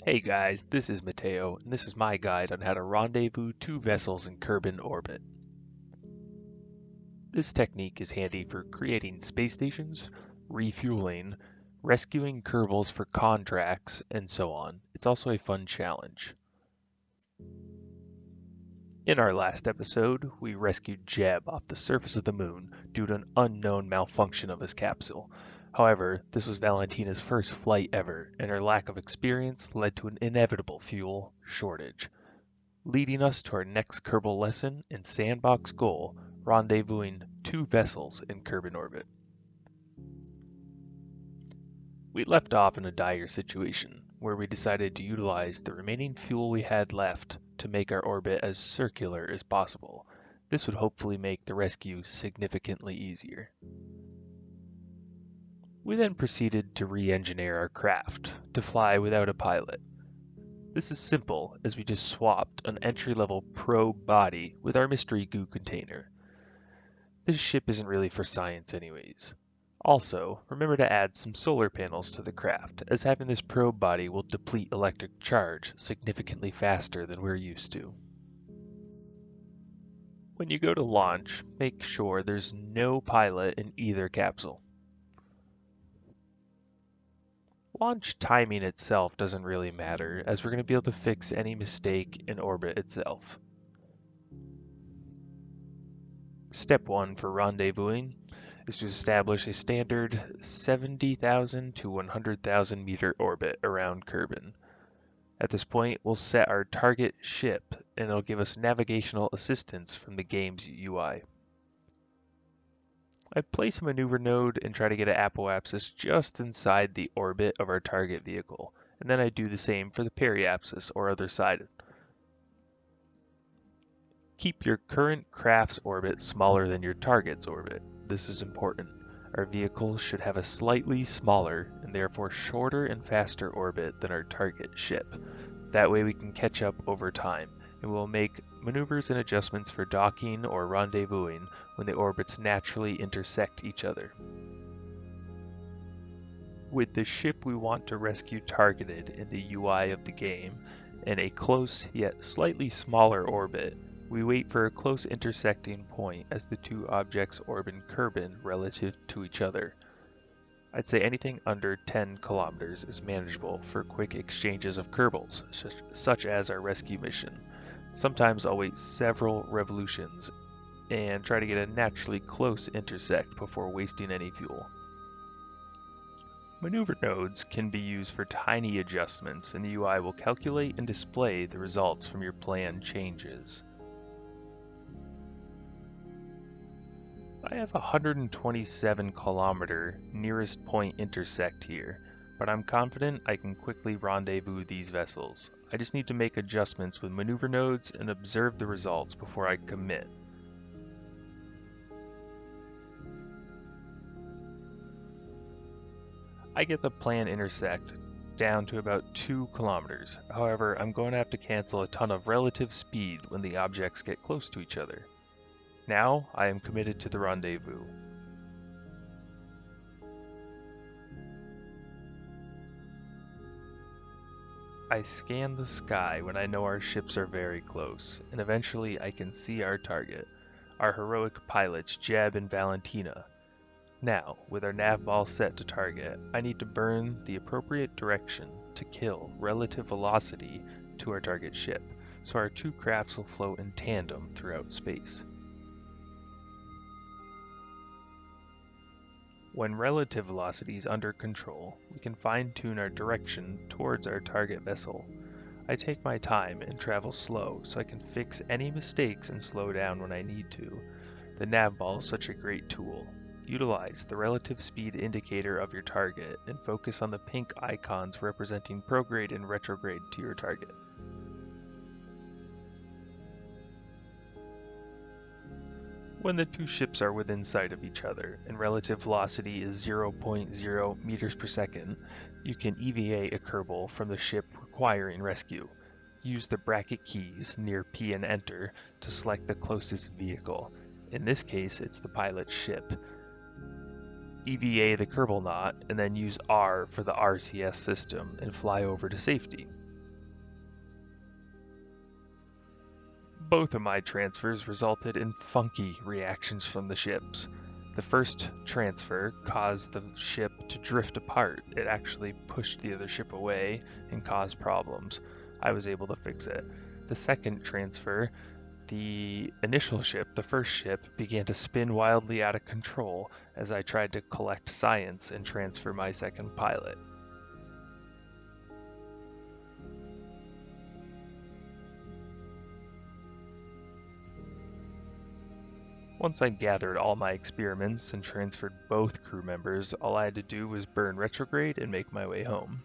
Hey guys, this is Mateo, and this is my guide on how to rendezvous two vessels in Kerbin orbit. This technique is handy for creating space stations, refueling, rescuing Kerbals for contracts, and so on. It's also a fun challenge. In our last episode, we rescued Jeb off the surface of the moon due to an unknown malfunction of his capsule. However, this was Valentina's first flight ever, and her lack of experience led to an inevitable fuel shortage, leading us to our next Kerbal lesson and sandbox goal, rendezvousing two vessels in Kerbin orbit. We left off in a dire situation, where we decided to utilize the remaining fuel we had left to make our orbit as circular as possible. This would hopefully make the rescue significantly easier. We then proceeded to re-engineer our craft to fly without a pilot. This is simple, as we just swapped an entry-level probe body with our mystery goo container. This ship isn't really for science anyways. Also, remember to add some solar panels to the craft, as having this probe body will deplete electric charge significantly faster than we're used to. When you go to launch, make sure there's no pilot in either capsule. Launch timing itself doesn't really matter, as we're going to be able to fix any mistake in orbit itself. Step 1 for rendezvousing is to establish a standard 70,000 to 100,000 meter orbit around Kerbin. At this point, we'll set our target ship, and it'll give us navigational assistance from the game's UI. I place a maneuver node and try to get an apoapsis just inside the orbit of our target vehicle, and then I do the same for the periapsis or other side. Keep your current craft's orbit smaller than your target's orbit. This is important. Our vehicle should have a slightly smaller and therefore shorter and faster orbit than our target ship. That way we can catch up over time, and we'll make maneuvers and adjustments for docking or rendezvousing when the orbits naturally intersect each other. With the ship we want to rescue targeted in the UI of the game, and a close yet slightly smaller orbit, we wait for a close intersecting point as the two objects orbit Kerbin relative to each other. I'd say anything under 10 kilometers is manageable for quick exchanges of Kerbals, such as our rescue mission. Sometimes I'll wait several revolutions and try to get a naturally close intersect before wasting any fuel. Maneuver nodes can be used for tiny adjustments, and the UI will calculate and display the results from your plan changes. I have a 127 kilometer nearest point intersect here, but I'm confident I can quickly rendezvous these vessels. I just need to make adjustments with maneuver nodes and observe the results before I commit. I get the planned intersect down to about 2 kilometers. However, I'm going to have to cancel a ton of relative speed when the objects get close to each other. Now, I am committed to the rendezvous. I scan the sky when I know our ships are very close, and eventually I can see our target, our heroic pilots Jeb and Valentina. Now, with our nav ball set to target, I need to burn the appropriate direction to kill relative velocity to our target ship, so our two crafts will float in tandem throughout space. When relative velocity is under control, we can fine-tune our direction towards our target vessel. I take my time and travel slow so I can fix any mistakes and slow down when I need to. The nav ball is such a great tool. Utilize the relative speed indicator of your target and focus on the pink icons representing prograde and retrograde to your target. When the two ships are within sight of each other and relative velocity is 0.0 meters per second, you can EVA a Kerbal from the ship requiring rescue. Use the bracket keys near P and Enter to select the closest vehicle. In this case, it's the pilot's ship. EVA the Kerbal knot and then use R for the RCS system and fly over to safety. Both of my transfers resulted in funky reactions from the ships. The first transfer caused the ship to drift apart. It actually pushed the other ship away and caused problems. I was able to fix it. The second transfer, the initial ship, the first ship, began to spin wildly out of control as I tried to collect science and transfer my second pilot. Once I'd gathered all my experiments and transferred both crew members, all I had to do was burn retrograde and make my way home.